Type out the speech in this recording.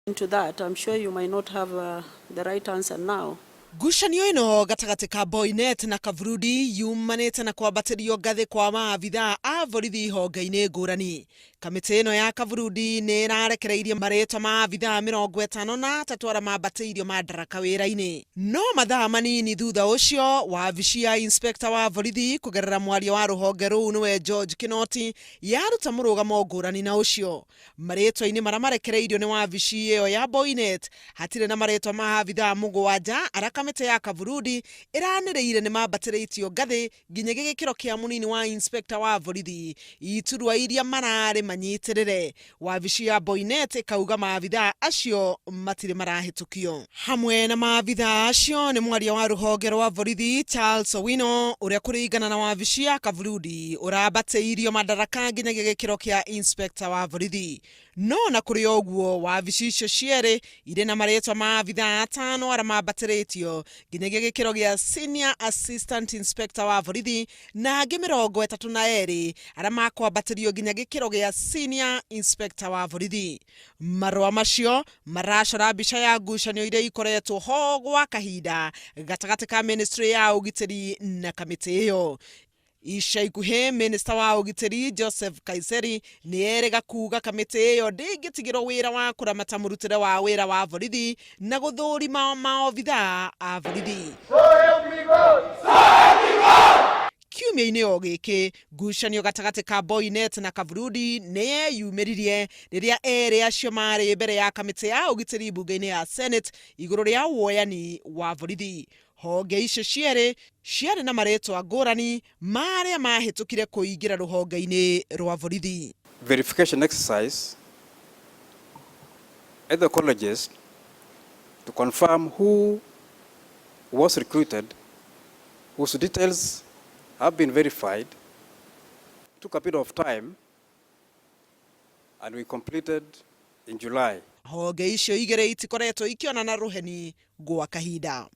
Into that, I'm sure you might not have the right answer now. Ngucanio ino gatagati ka Boinnet na Kavuludi yumanite na kwambatirio ngathi kwa maabitha a borithi honge-ini ngurani. Kamiti ino ya Kavuludi ni irarekereirie maritwa ma abithaa 53 aria maabatirio madaraka wira-ini. No mathaa manini thutha ucio wabici ya inspekta wa borithi kugerera mwaria wa ruhonge ruu niwe George Kinoti yaruta murugamo ngurani na ucio. Maritwa-ini maria marekereirio ni wabici iyo ya Boinnet hatire na maritwa ma abithaa 7 aria kamiti ya Kavuludi iraniriire ni maabatiritio ngathi nginya gikiro kia munini wa inspekta wa borithi iturwa iria marari manyitirire. Wabici ya Boinnet ikauga maabitha acio matire marahitukio. Hamwe na maabitha acio ni mwaria wa ruhonge rwa borithi Charles Owino uria kuringana na wabici ya Kavuludi urambatiirio madaraka nginya gikiro kia inspekta wa borithi. No na kuri oguo wabici icio ciere ire na maritwa maabitha 5 aria maabatiritio nginya gikiro gia senior assistant inspector wa borithi na angi 32 aria makwambatirio nginya gikiro gia senior inspector wa borithi. Marua macio maracora mbica ya ngucanio iria ikoretwo ho gwa kahinda gatagati ka ministry ya ugitiri na kamiti iyo. Ica ikuhi minister wa ugitiri Joseph Boinett ni erega kuga kamiti iyo ndingitigirwo wira wa kuramata murutire wa wira wa borithi na guthurima maabitha a borithi. Kiumia-Ini o giki ngucanio gatagati ka Boinnet na Kavuludi ni yeyumiririe riria eri acio mari mbere ya kamiti ya ugitiri bunge-ini ya Senate iguru ria woyani wa borithi. Honge icio ciari na maritwa ngurani maria mahitukire kuingira ruhonge-ini rwa borithi. Verification exercise at the colleges to confirm who was recruited, whose details have been verified, took a bit of time and we completed in July. Honge icio igere itikoretwo ikiona na ruheni gwa kahinda.